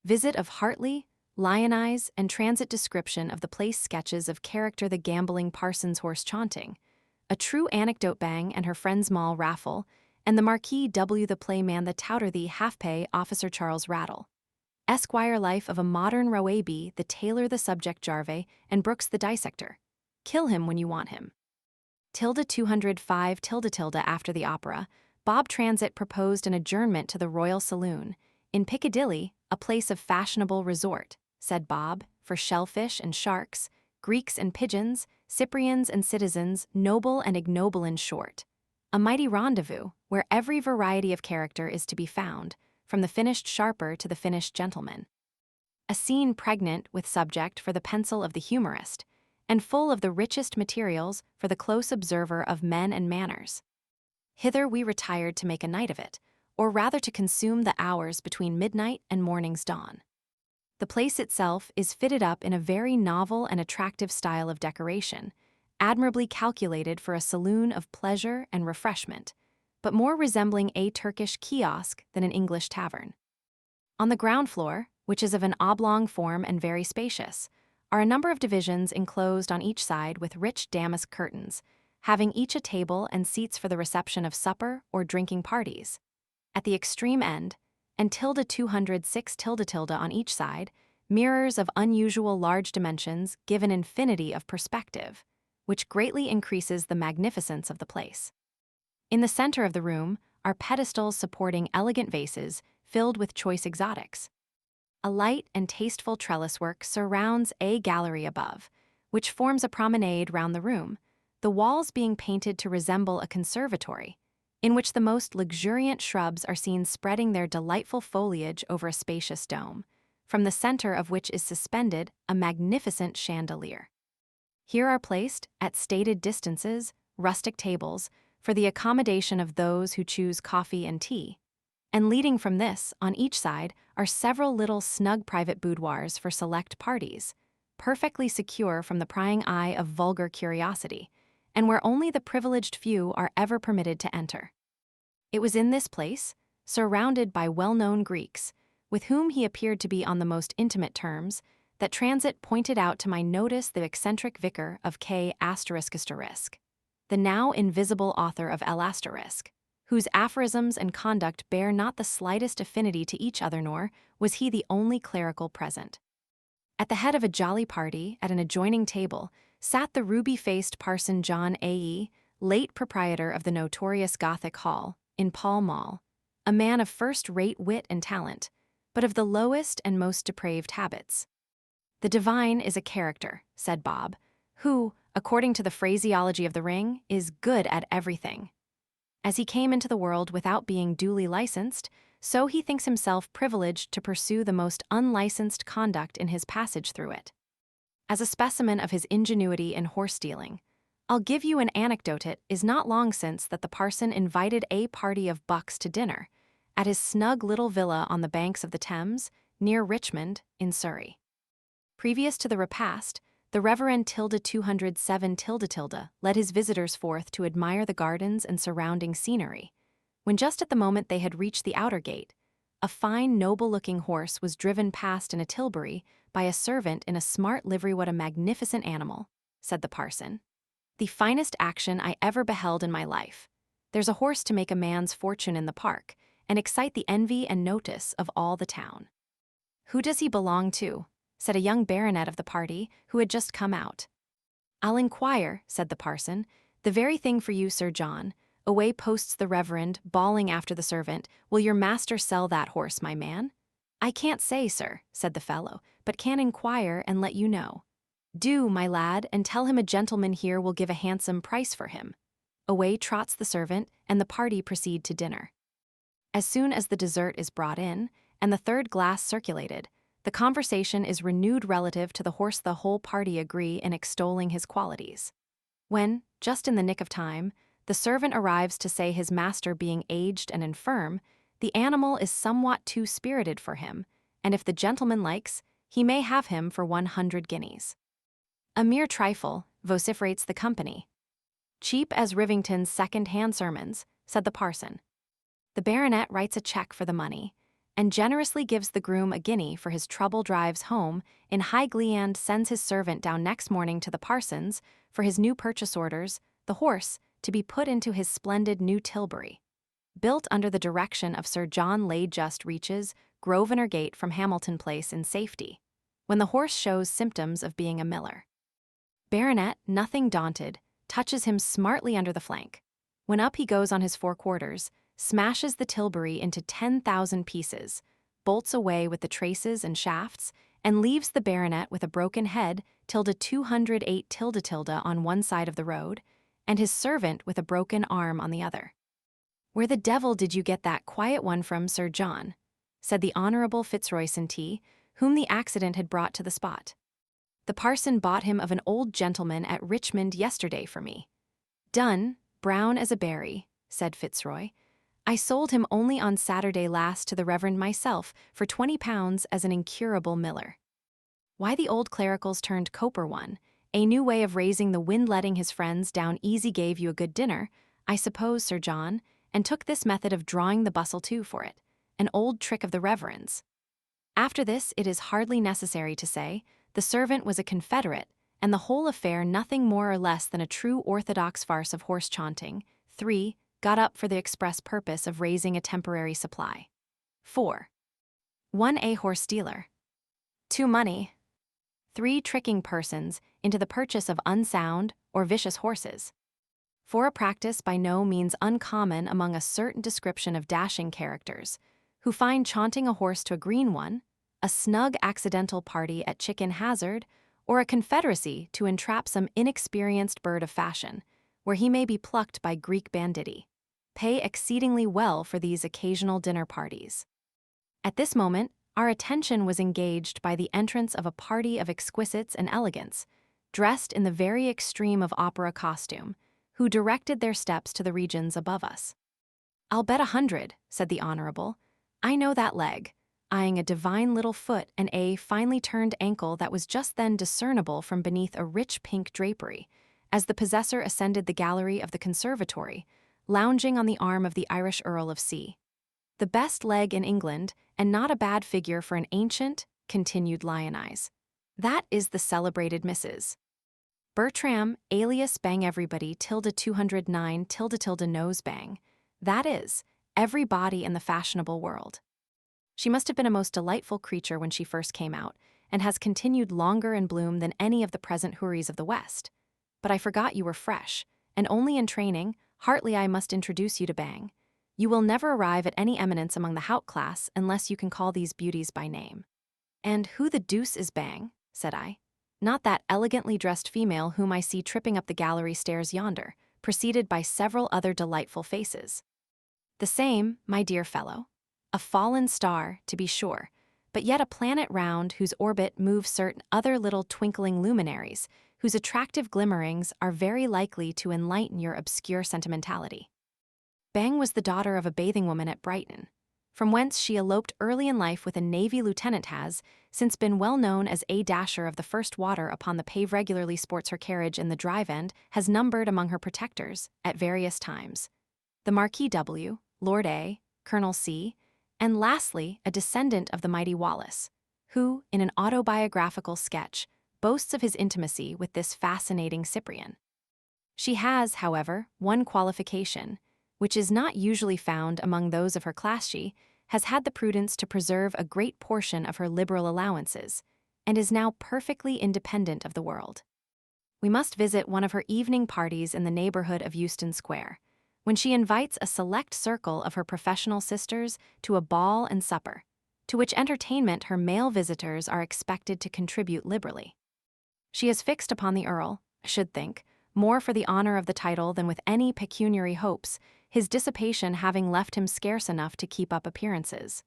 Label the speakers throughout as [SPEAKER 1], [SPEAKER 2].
[SPEAKER 1] Visit of Hartley, Lionize, and transit description of the place sketches of character the gambling parson's horse chaunting, a true anecdote bang and her friend's mall raffle, and the Marquis W. the playman the touter the half-pay Officer Charles Rattle. Esquire life of a modern Roaby the tailor the subject Jarvey, and Brooks the dissector. Kill him when you want him. Tilde 205 tilde tilde after the opera, Bob Transit proposed an adjournment to the Royal Saloon, in Piccadilly, a place of fashionable resort, said Bob, for shellfish and sharks, Greeks and pigeons, Cyprians and citizens, noble and ignoble in short. A mighty rendezvous, where every variety of character is to be found, from the finished sharper to the finished gentleman. A scene pregnant with subject for the pencil of the humorist, and full of the richest materials for the close observer of men and manners. Hither we retired to make a night of it, or rather to consume the hours between midnight and morning's dawn. The place itself is fitted up in a very novel and attractive style of decoration, admirably calculated for a saloon of pleasure and refreshment, but more resembling a Turkish kiosk than an English tavern. On the ground floor, which is of an oblong form and very spacious, are a number of divisions enclosed on each side with rich damask curtains, having each a table and seats for the reception of supper or drinking parties. At the extreme end, and tilde 206 tilde tilde on each side, mirrors of unusual large dimensions give an infinity of perspective, which greatly increases the magnificence of the place. In the center of the room are pedestals supporting elegant vases filled with choice exotics. A light and tasteful trellis work surrounds a gallery above, which forms a promenade round the room, the walls being painted to resemble a conservatory, in which the most luxuriant shrubs are seen spreading their delightful foliage over a spacious dome, from the center of which is suspended a magnificent chandelier. Here are placed, at stated distances, rustic tables, for the accommodation of those who choose coffee and tea, and leading from this, on each side, are several little snug private boudoirs for select parties, perfectly secure from the prying eye of vulgar curiosity, and where only the privileged few are ever permitted to enter. It was in this place, surrounded by well-known Greeks, with whom he appeared to be on the most intimate terms, that Transit pointed out to my notice the eccentric vicar of K***, the now invisible author of L**, whose aphorisms and conduct bear not the slightest affinity to each other, nor was he the only clerical present. At the head of a jolly party, at an adjoining table, sat the ruby-faced Parson John A.E., late proprietor of the notorious Gothic Hall, in Pall Mall, a man of first-rate wit and talent, but of the lowest and most depraved habits. The divine is a character, said Bob, who, according to the phraseology of the ring, is good at everything. As he came into the world without being duly licensed, so he thinks himself privileged to pursue the most unlicensed conduct in his passage through it. As a specimen of his ingenuity in horse-dealing, I'll give you an anecdote. It is not long since that the parson invited a party of bucks to dinner at his snug little villa on the banks of the Thames, near Richmond, in Surrey. Previous to the repast, the Reverend tilde 207 tilde tilde led his visitors forth to admire the gardens and surrounding scenery, when just at the moment they had reached the outer gate, a fine noble-looking horse was driven past in a tilbury by a servant in a smart livery. What a magnificent animal, said the parson. The finest action I ever beheld in my life. There's a horse to make a man's fortune in the park, and excite the envy and notice of all the town. Who does he belong to? Said a young baronet of the party, who had just come out. I'll inquire, said the parson. The very thing for you, Sir John. Away posts the reverend, bawling after the servant, will your master sell that horse, my man? I can't say, sir, said the fellow, but can inquire and let you know. Do, my lad, and tell him a gentleman here will give a handsome price for him. Away trots the servant, and the party proceed to dinner. As soon as the dessert is brought in, and the third glass circulated, the conversation is renewed relative to the horse. The whole party agree in extolling his qualities. When, just in the nick of time, the servant arrives to say his master being aged and infirm, the animal is somewhat too spirited for him, and if the gentleman likes, he may have him for 100 guineas. A mere trifle, vociferates the company. Cheap as Rivington's second-hand sermons, said the parson. The baronet writes a check for the money, and generously gives the groom a guinea for his trouble drives home, in high glee and sends his servant down next morning to the parson's for his new purchase orders, the horse, to be put into his splendid new tilbury. Built under the direction of Sir John Lade just reaches Grosvenor Gate from Hamilton Place in safety, when the horse shows symptoms of being a miller. Baronet, nothing daunted, touches him smartly under the flank. When up he goes on his four quarters, smashes the tilbury into 10,000 pieces, bolts away with the traces and shafts, and leaves the baronet with a broken head, 208 on one side of the road, and his servant with a broken arm on the other. "Where the devil did you get that quiet one from, Sir John?" said the Honourable Fitzroy St. T., whom the accident had brought to the spot. "The parson bought him of an old gentleman at Richmond yesterday for me." "Done, brown as a berry," said Fitzroy. "I sold him only on Saturday last to the Reverend myself for £20 as an incurable miller." Why the old clericals turned coper one, a new way of raising the wind letting his friends down easy gave you a good dinner, I suppose, Sir John, and took this method of drawing the bustle too for it, an old trick of the Reverend's. After this, it is hardly necessary to say, the servant was a confederate, and the whole affair nothing more or less than a true orthodox farce of horse chaunting. 3. Got up for the express purpose of raising a temporary supply. 4. 1. A horse dealer. 2. Money. 3. Tricking persons into the purchase of unsound or vicious horses. 4. A practice by no means uncommon among a certain description of dashing characters, who find chaunting a horse to a green one, a snug accidental party at chicken hazard, or a confederacy to entrap some inexperienced bird of fashion, where he may be plucked by Greek banditti, pay exceedingly well for these occasional dinner parties. At this moment, our attention was engaged by the entrance of a party of exquisites and elegants, dressed in the very extreme of opera costume, who directed their steps to the regions above us. "I'll bet 100, said the Honourable. "I know that leg," eyeing a divine little foot and a finely turned ankle that was just then discernible from beneath a rich pink drapery, as the possessor ascended the gallery of the conservatory, lounging on the arm of the Irish Earl of C. "The best leg in England, and not a bad figure for an ancient," continued Lion Eyes. "That is the celebrated Mrs. Bertram, alias Bang Everybody, 209 Nose Bang. That is, every body in the fashionable world. She must have been a most delightful creature when she first came out, and has continued longer in bloom than any of the present houris of the West. But I forgot you were fresh, and only in training. Heartily I must introduce you to Bang. You will never arrive at any eminence among the Haut class unless you can call these beauties by name." "And who the deuce is Bang?" said I. "Not that elegantly dressed female whom I see tripping up the gallery stairs yonder, preceded by several other delightful faces." "The same, my dear fellow. A fallen star, to be sure, but yet a planet round whose orbit moves certain other little twinkling luminaries, whose attractive glimmerings are very likely to enlighten your obscure sentimentality." Bang was the daughter of a bathing woman at Brighton, from whence she eloped early in life with a Navy lieutenant, has since been well known as a dasher of the first water upon the pave, regularly sports her carriage in the drive end, has numbered among her protectors, at various times, the Marquis W., Lord A., Colonel C., and lastly, a descendant of the mighty Wallace, who, in an autobiographical sketch, boasts of his intimacy with this fascinating Cyprian. She has, however, one qualification, which is not usually found among those of her class. She has had the prudence to preserve a great portion of her liberal allowances, and is now perfectly independent of the world. We must visit one of her evening parties in the neighborhood of Euston Square, when she invites a select circle of her professional sisters to a ball and supper, to which entertainment her male visitors are expected to contribute liberally. She has fixed upon the Earl, I should think, more for the honor of the title than with any pecuniary hopes, his dissipation having left him scarce enough to keep up appearances.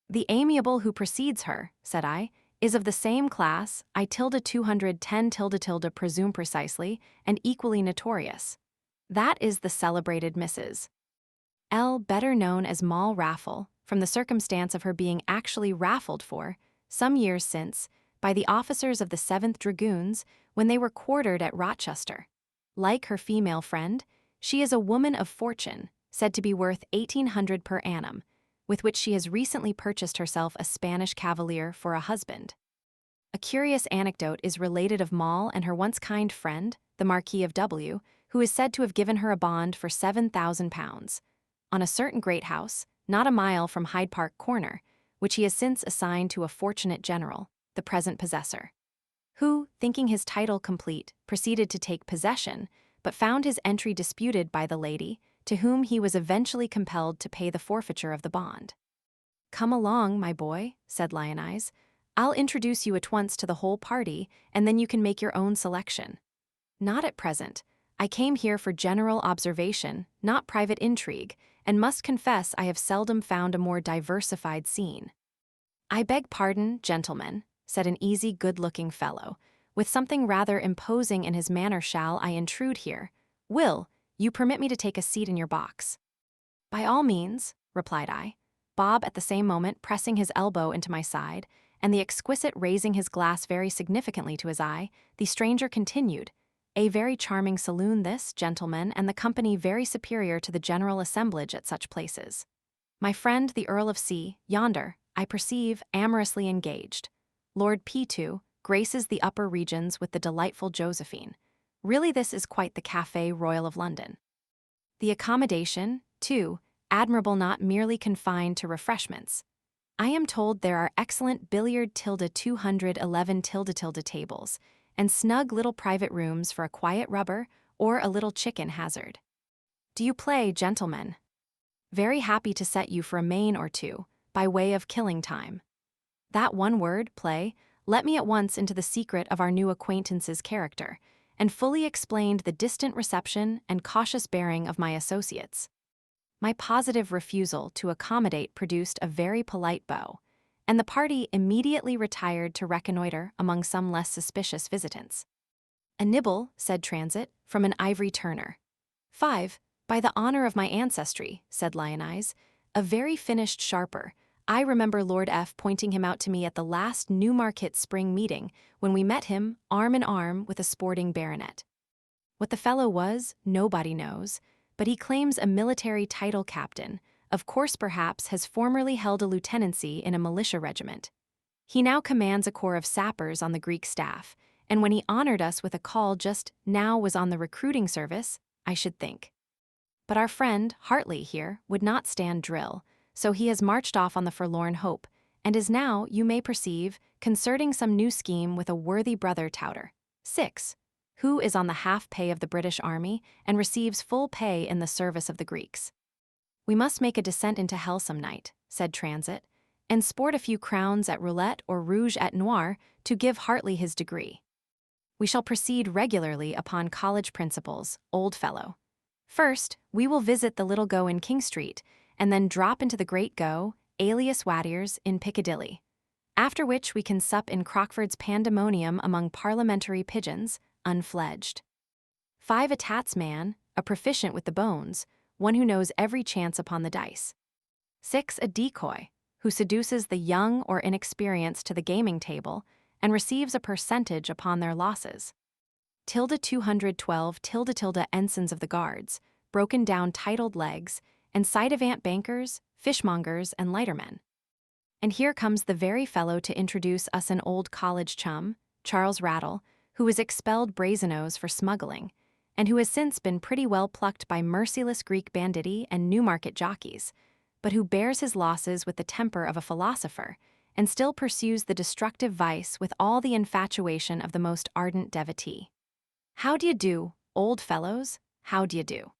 [SPEAKER 1] "The amiable who precedes her," said I, "is of the same class, I 210 presume precisely, and equally notorious. That is the celebrated Mrs. L., better known as Moll Raffle, from the circumstance of her being actually raffled for, some years since, by the officers of the 7th Dragoons when they were quartered at Rochester. Like her female friend, she is a woman of fortune, said to be worth 1,800 per annum, with which she has recently purchased herself a Spanish cavalier for a husband. A curious anecdote is related of Moll and her once kind friend, the Marquis of W., who is said to have given her a bond for £7,000 on a certain great house, not a mile from Hyde Park Corner, which he has since assigned to a fortunate general, the present possessor, who, thinking his title complete, proceeded to take possession, but found his entry disputed by the lady, to whom he was eventually compelled to pay the forfeiture of the bond. "Come along, my boy," said Lion Eyes. "I'll introduce you at once to the whole party, and then you can make your own selection." "Not at present. I came here for general observation, not private intrigue, and must confess I have seldom found a more diversified scene." "I beg pardon, gentlemen," said an easy, good-looking fellow, with something rather imposing in his manner. "Shall I intrude here? Will you permit me to take a seat in your box?" "By all means," replied I, Bob at the same moment pressing his elbow into my side, and the exquisite raising his glass very significantly to his eye. The stranger continued, "A very charming saloon this, gentlemen, and the company very superior to the general assemblage at such places. My friend the Earl of C, yonder, I perceive, amorously engaged. Lord P2 graces the upper regions with the delightful Josephine. Really this is quite the Café Royal of London. The accommodation, too, admirable, not merely confined to refreshments. I am told there are excellent billiard 211 tables, and snug little private rooms for a quiet rubber or a little chicken hazard. Do you play, gentlemen? Very happy to set you for a main or two, by way of killing time. That one word, play, let me at once into the secret of our new acquaintance's character, and fully explained the distant reception and cautious bearing of my associates. My positive refusal to accommodate produced a very polite bow, and the party immediately retired to reconnoiter among some less suspicious visitants. "A nibble," said Transit, "from an ivory turner." "5, by the honor of my ancestry," said Lion Eyes, "a very finished sharper. I remember Lord F pointing him out to me at the last Newmarket spring meeting, when we met him, arm in arm with a sporting baronet. What the fellow was, nobody knows, but he claims a military title captain, of course perhaps has formerly held a lieutenancy in a militia regiment. He now commands a corps of sappers on the Greek staff, and when he honored us with a call just now was on the recruiting service, I should think. But our friend, Hartley, here, would not stand drill, so he has marched off on the forlorn hope, and is now, you may perceive, concerting some new scheme with a worthy brother touter, 6, who is on the half pay of the British Army and receives full pay in the service of the Greeks. We must make a descent into hell some night," said Transit, "and sport a few crowns at roulette or rouge et noir to give Hartley his degree. We shall proceed regularly upon college principles, old fellow. First, we will visit the Little Go in King Street, and then drop into the Great Go, alias Wadiers, in Piccadilly. After which we can sup in Crockford's pandemonium among parliamentary pigeons, unfledged. 5, a tatsman, a proficient with the bones, one who knows every chance upon the dice. 6, a decoy, who seduces the young or inexperienced to the gaming table and receives a percentage upon their losses. 212 ensigns of the guards, broken down titled legs, and side-avant bankers, fishmongers, and lightermen. And here comes the very fellow to introduce us an old college chum, Charles Rattle, who was expelled Brazenose for smuggling, and who has since been pretty well plucked by merciless Greek banditti and Newmarket jockeys, but who bears his losses with the temper of a philosopher, and still pursues the destructive vice with all the infatuation of the most ardent devotee. How d'ye do, old fellows? How d'ye do?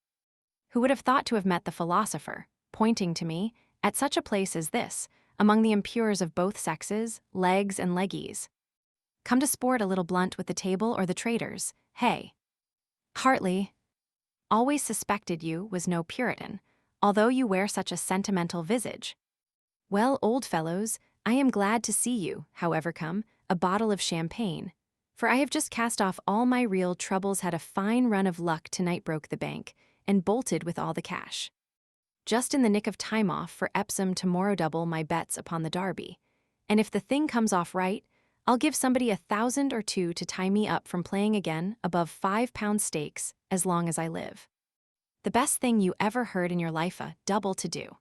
[SPEAKER 1] Who would have thought to have met the philosopher, pointing to me, at such a place as this, among the impures of both sexes, legs and leggies? Come to sport a little blunt with the table or the traders, hey? Hartley, always suspected you was no Puritan, although you wear such a sentimental visage. Well, old fellows, I am glad to see you, however come, a bottle of champagne, for I have just cast off all my real troubles, had a fine run of luck tonight, broke the bank, and bolted with all the cash. Just in the nick of time off for Epsom tomorrow, double my bets upon the Derby, and if the thing comes off right, I'll give somebody 1,000 or 2 to tie me up from playing again above £5 stakes as long as I live. The best thing you ever heard in your life, a double to do.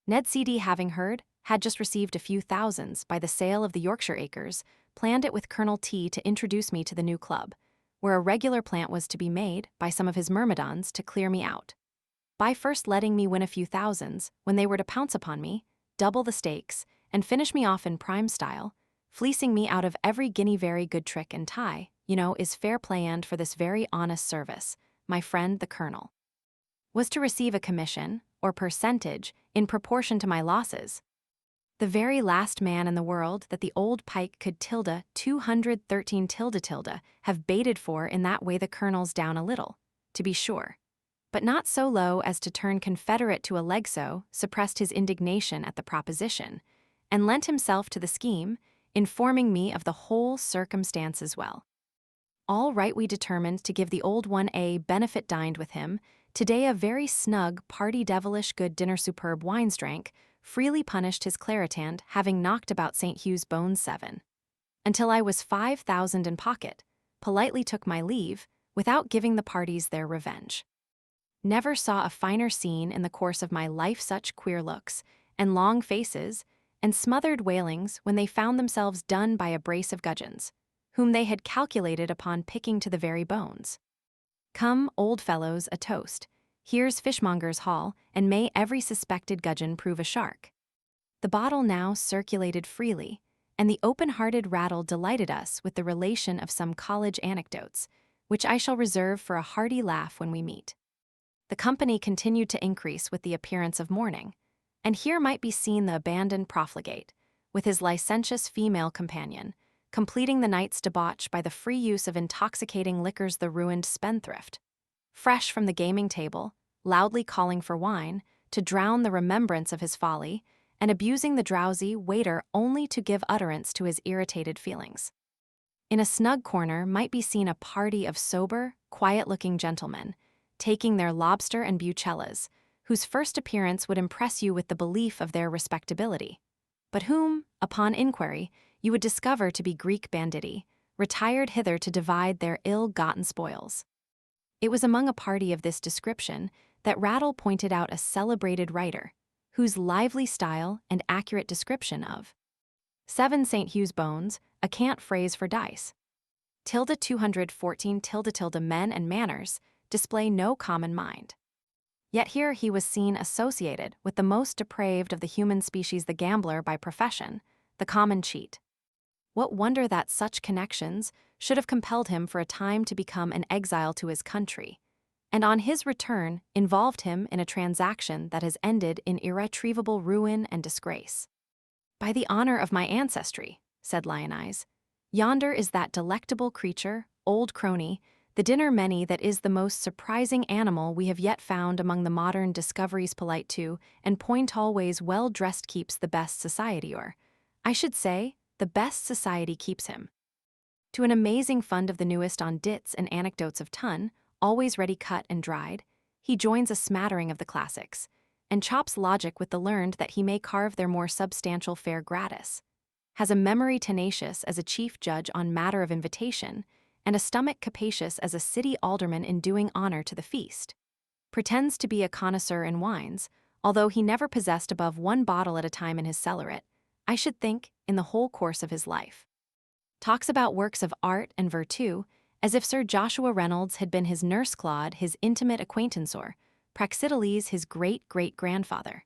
[SPEAKER 1] Ned CD, having heard, had just received a few thousands by the sale of the Yorkshire acres, planned it with Colonel T to introduce me to the new club, where a regular plant was to be made by some of his myrmidons to clear me out. By first letting me win a few thousands, when they were to pounce upon me, double the stakes, and finish me off in prime style, fleecing me out of every guinea. Very good trick and tie, is fair play, and for this very honest service, my friend the Colonel was to receive a commission, or percentage, in proportion to my losses. The very last man in the world that the old pike could 213 have baited for in that way. The Colonel's down a little, to be sure, but not so low as to turn confederate to a leg. So suppressed his indignation at the proposition, and lent himself to the scheme, informing me of the whole circumstance as well. All right, we determined to give the old one a benefit. Dined with him today, a very snug party, devilish good dinner, superb wines drank, freely punished his claritant, having knocked about St. Hugh's bones 7, until I was 5,000 in pocket, politely took my leave, without giving the parties their revenge. Never saw a finer scene in the course of my life. Such queer looks, and long faces, and smothered wailings when they found themselves done by a brace of gudgeons, whom they had calculated upon picking to the very bones. Come, old fellows, a toast. Here's fishmonger's haul, and may every suspected gudgeon prove a shark. The bottle now circulated freely, and the open-hearted rattle delighted us with the relation of some college anecdotes, which I shall reserve for a hearty laugh when we meet. The company continued to increase with the appearance of morning, and here might be seen the abandoned profligate, with his licentious female companion, completing the night's debauch by the free use of intoxicating liquors. The ruined spendthrift, fresh from the gaming table, loudly calling for wine, to drown the remembrance of his folly, and abusing the drowsy waiter only to give utterance to his irritated feelings. In a snug corner might be seen a party of sober, quiet-looking gentlemen, taking their lobster and bucellas, whose first appearance would impress you with the belief of their respectability, but whom, upon inquiry, you would discover to be Greek banditti, retired hither to divide their ill-gotten spoils. It was among a party of this description that Rattle pointed out a celebrated writer, whose lively style and accurate description of 7 St. Hugh's bones, a cant phrase for dice, 214 men and manners, display no common mind. Yet here he was seen associated with the most depraved of the human species, the gambler by profession, the common cheat. What wonder that such connections should have compelled him for a time to become an exile to his country, and on his return involved him in a transaction that has ended in irretrievable ruin and disgrace. By the honor of my ancestry, said Lionize, yonder is that delectable creature, old crony, the dinner many that is the most surprising animal we have yet found among the modern discoveries. Polite too, and point always well dressed, keeps the best society, or, I should say, the best society keeps him. To an amazing fund of the newest on dits and anecdotes of ton, always ready cut and dried, he joins a smattering of the classics, and chops logic with the learned that he may carve their more substantial fare gratis, has a memory tenacious as a chief judge on matter of invitation, and a stomach capacious as a city alderman in doing honor to the feast, pretends to be a connoisseur in wines, although he never possessed above 1 bottle at a time in his cellaret, I should think, in the whole course of his life. Talks about works of art and virtue, as if Sir Joshua Reynolds had been his nurse Claude, his intimate acquaintance, or Praxiteles, his great-great-grandfather.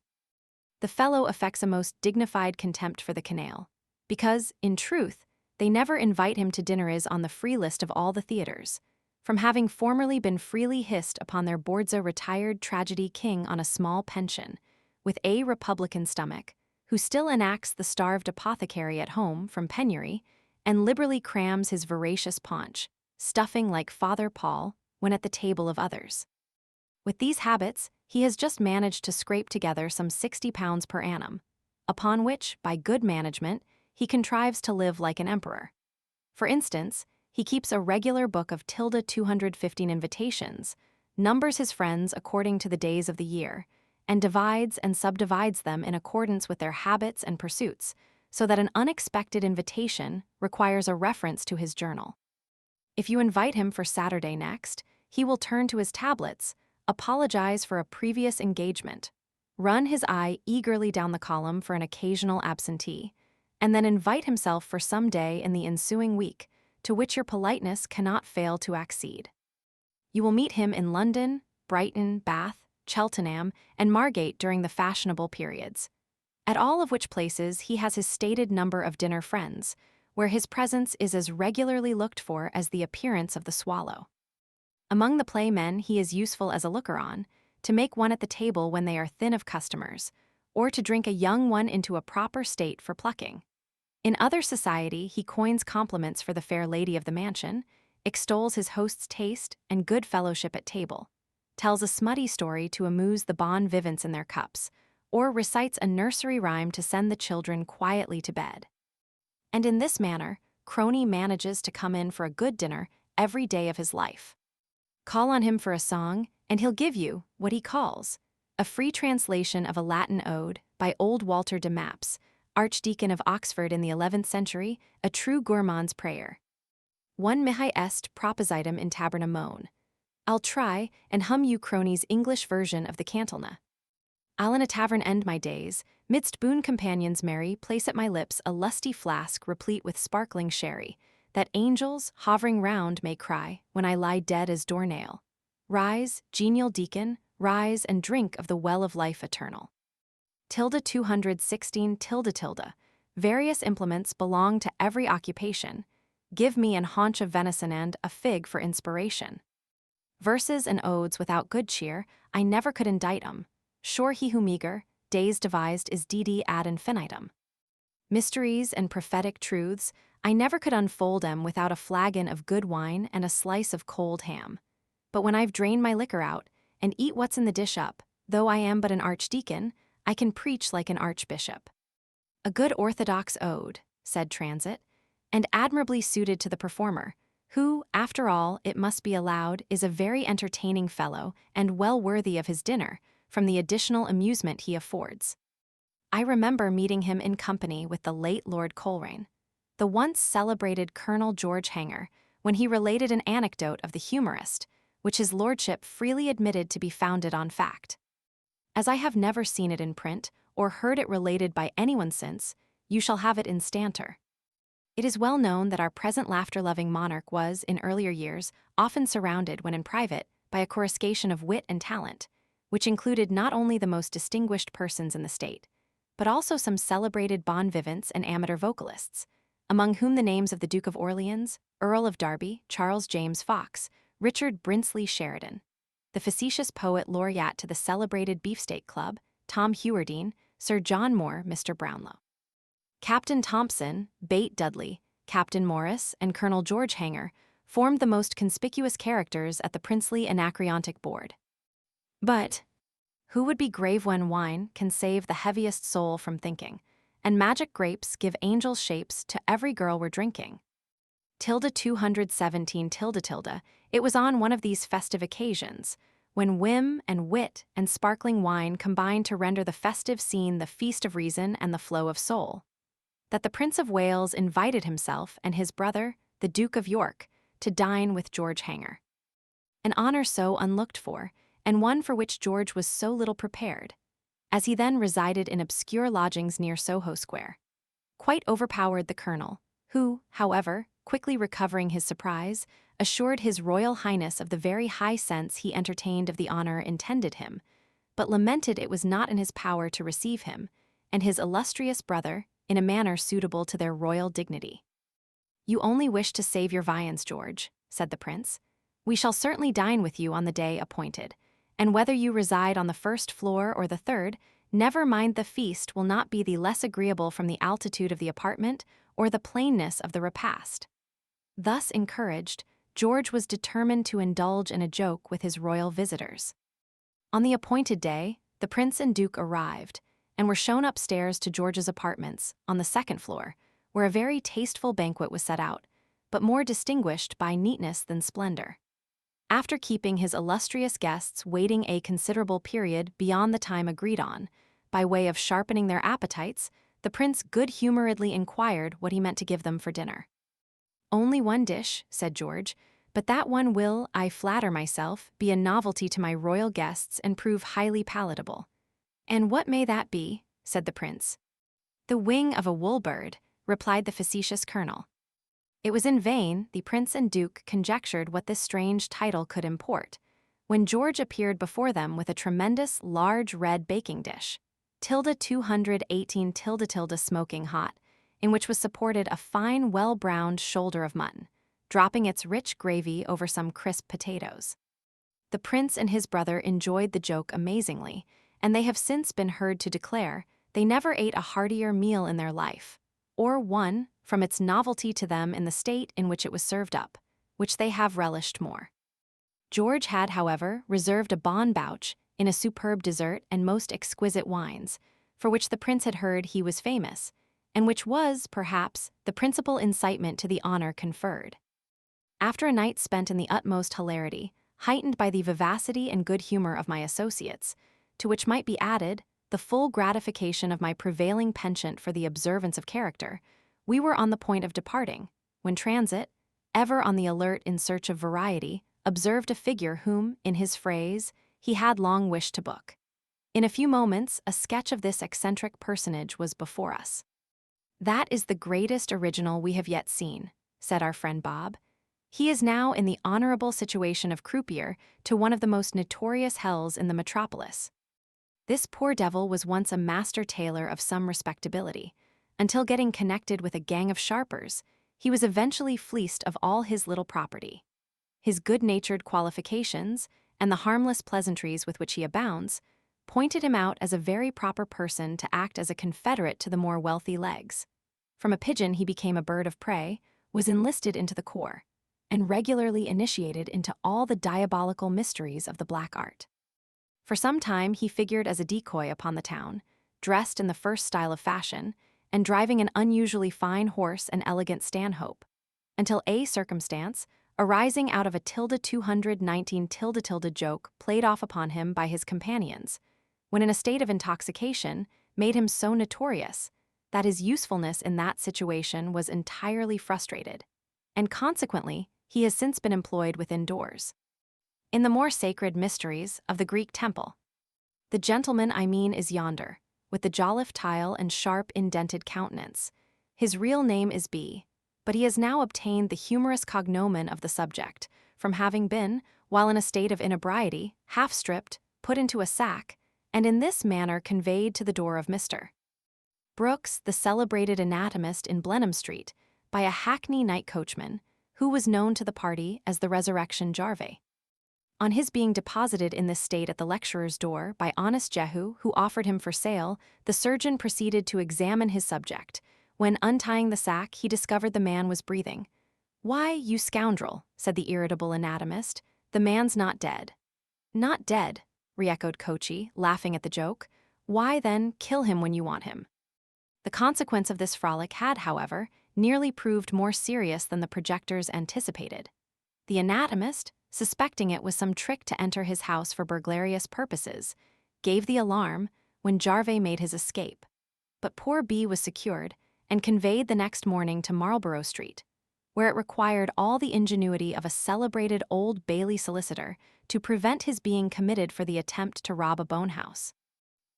[SPEAKER 1] The fellow affects a most dignified contempt for the canaille, because, in truth, they never invite him to dinner is on the free list of all the theatres, from having formerly been freely hissed upon their boards. A retired tragedy king on a small pension, with a republican stomach, who still enacts the starved apothecary at home from penury, and liberally crams his voracious paunch, stuffing like Father Paul when at the table of others. With these habits, he has just managed to scrape together some £60 per annum, upon which, by good management, he contrives to live like an emperor. For instance, he keeps a regular book of 215 invitations, numbers his friends according to the days of the year, and divides and subdivides them in accordance with their habits and pursuits, so that an unexpected invitation requires a reference to his journal. If you invite him for Saturday next, he will turn to his tablets, apologize for a previous engagement, run his eye eagerly down the column for an occasional absentee, and then invite himself for some day in the ensuing week, to which your politeness cannot fail to accede. You will meet him in London, Brighton, Bath, Cheltenham, and Margate during the fashionable periods, at all of which places he has his stated number of dinner friends, where his presence is as regularly looked for as the appearance of the swallow. Among the play men he is useful as a looker-on, to make one at the table when they are thin of customers, or to drink a young one into a proper state for plucking. In other society he coins compliments for the fair lady of the mansion, extols his host's taste and good fellowship at table, tells a smutty story to amuse the bon vivants in their cups, or recites a nursery rhyme to send the children quietly to bed. And in this manner, Crony manages to come in for a good dinner every day of his life. Call on him for a song, and he'll give you what he calls a free translation of a Latin ode by old Walter de Maps, Archdeacon of Oxford in the 11th century, a true gourmand's prayer. One mihi est propositum in taberna moan. I'll try and hum you Crony's English version of the cantilena. I'll in a tavern end my days, midst boon companions merry, place at my lips a lusty flask replete with sparkling sherry, that angels, hovering round, may cry, when I lie dead as doornail, rise, genial deacon, rise and drink of the well of life eternal. Tilde 216 tilde tilde. Various implements belong to every occupation. Give me an haunch of venison and a fig for inspiration. Verses and odes without good cheer, I never could indite 'em. Sure he who meager, days devised is dd ad infinitum. Mysteries and prophetic truths, I never could unfold 'em without a flagon of good wine and a slice of cold ham. But when I've drained my liquor out, and eat what's in the dish up, though I am but an archdeacon, I can preach like an archbishop. A good orthodox ode, said Transit, and admirably suited to the performer, who, after all, it must be allowed, is a very entertaining fellow and well worthy of his dinner, from the additional amusement he affords. I remember meeting him in company with the late Lord Coleraine, the once celebrated Colonel George Hanger, when he related an anecdote of the humorist, which his lordship freely admitted to be founded on fact. As I have never seen it in print, or heard it related by anyone since, you shall have it instanter. It is well known that our present laughter-loving monarch was, in earlier years, often surrounded, when in private, by a coruscation of wit and talent, which included not only the most distinguished persons in the state, but also some celebrated bon vivants and amateur vocalists, among whom the names of the Duke of Orleans, Earl of Derby, Charles James Fox, Richard Brinsley Sheridan, the facetious poet laureate to the celebrated Beefsteak Club, Tom Hewardine, Sir John Moore, Mr. Brownlow, Captain Thompson, Bate Dudley, Captain Morris, and Colonel George Hanger formed the most conspicuous characters at the princely Anacreontic board. But who would be grave when wine can save the heaviest soul from thinking, and magic grapes give angel shapes to every girl we're drinking? Tilde 217 tilde tilde, it was on one of these festive occasions, when whim and wit and sparkling wine combined to render the festive scene the feast of reason and the flow of soul, that the Prince of Wales invited himself and his brother, the Duke of York, to dine with George Hanger. An honor so unlooked for, and one for which George was so little prepared, as he then resided in obscure lodgings near Soho Square, quite overpowered the colonel, who, however, quickly recovering his surprise, assured his Royal Highness of the very high sense he entertained of the honor intended him, but lamented it was not in his power to receive him, and his illustrious brother, in a manner suitable to their royal dignity. You only wish to save your viands, George, said the prince. We shall certainly dine with you on the day appointed, and whether you reside on the first floor or the third, never mind, the feast will not be the less agreeable from the altitude of the apartment or the plainness of the repast. Thus encouraged, George was determined to indulge in a joke with his royal visitors. On the appointed day, the prince and duke arrived, and were shown upstairs to George's apartments, on the second floor, where a very tasteful banquet was set out, but more distinguished by neatness than splendor. After keeping his illustrious guests waiting a considerable period beyond the time agreed on, by way of sharpening their appetites, the prince good-humoredly inquired what he meant to give them for dinner. Only one dish, said George, but that one will, I flatter myself, be a novelty to my royal guests and prove highly palatable. "And what may that be?" said the prince. "The wing of a wool bird," replied the facetious colonel. It was in vain the prince and duke conjectured what this strange title could import, when George appeared before them with a tremendous, large red baking dish, 218 smoking hot, in which was supported a fine, well-browned shoulder of mutton, dropping its rich gravy over some crisp potatoes. The prince and his brother enjoyed the joke amazingly, and they have since been heard to declare they never ate a heartier meal in their life, or one, from its novelty to them in the state in which it was served up, which they have relished more. George had, however, reserved a bon bouche in a superb dessert and most exquisite wines, for which the prince had heard he was famous, and which was, perhaps, the principal incitement to the honor conferred. After a night spent in the utmost hilarity, heightened by the vivacity and good humor of my associates, to which might be added the full gratification of my prevailing penchant for the observance of character, we were on the point of departing, when Transit, ever on the alert in search of variety, observed a figure whom, in his phrase, he had long wished to book. In a few moments, a sketch of this eccentric personage was before us. "That is the greatest original we have yet seen," said our friend Bob. "He is now in the honorable situation of croupier to one of the most notorious hells in the metropolis. This poor devil was once a master tailor of some respectability, until getting connected with a gang of sharpers, he was eventually fleeced of all his little property. His good-natured qualifications, and the harmless pleasantries with which he abounds, pointed him out as a very proper person to act as a confederate to the more wealthy legs. From a pigeon he became a bird of prey, was enlisted into the corps, and regularly initiated into all the diabolical mysteries of the black art. For some time he figured as a decoy upon the town, dressed in the first style of fashion, and driving an unusually fine horse and elegant stanhope, until a circumstance, arising out of a 219 joke played off upon him by his companions, when in a state of intoxication, made him so notorious that his usefulness in that situation was entirely frustrated, and consequently he has since been employed within doors, in the more sacred mysteries of the Greek temple. The gentleman I mean is yonder, with the jolliffe tile and sharp indented countenance. His real name is B, but he has now obtained the humorous cognomen of the subject, from having been, while in a state of inebriety, half-stripped, put into a sack, and in this manner conveyed to the door of Mr. Brooks, the celebrated anatomist in Blenheim Street, by a hackney night coachman, who was known to the party as the Resurrection Jarvey. On his being deposited in this state at the lecturer's door by honest Jehu, who offered him for sale, the surgeon proceeded to examine his subject. When untying the sack, he discovered the man was breathing. "Why, you scoundrel," said the irritable anatomist, "the man's not dead." "Not dead," re-echoed Kochi, laughing at the joke. "Why, then, kill him when you want him." The consequence of this frolic had, however, nearly proved more serious than the projectors anticipated. The anatomist, suspecting it was some trick to enter his house for burglarious purposes, gave the alarm when Jarvey made his escape. But poor B was secured and conveyed the next morning to Marlborough Street, where it required all the ingenuity of a celebrated Old Bailey solicitor to prevent his being committed for the attempt to rob a bone house.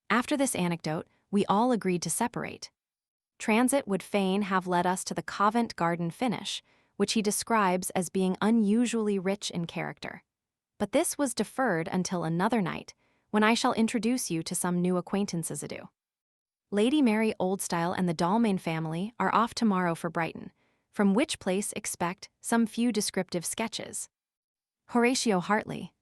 [SPEAKER 1] After this anecdote, we all agreed to separate. Transit would fain have led us to the Covent Garden finish, which he describes as being unusually rich in character. But this was deferred until another night, when I shall introduce you to some new acquaintances ado. Lady Mary Oldstyle and the Dalmain family are off tomorrow for Brighton, from which place expect some few descriptive sketches. Horatio Hartley,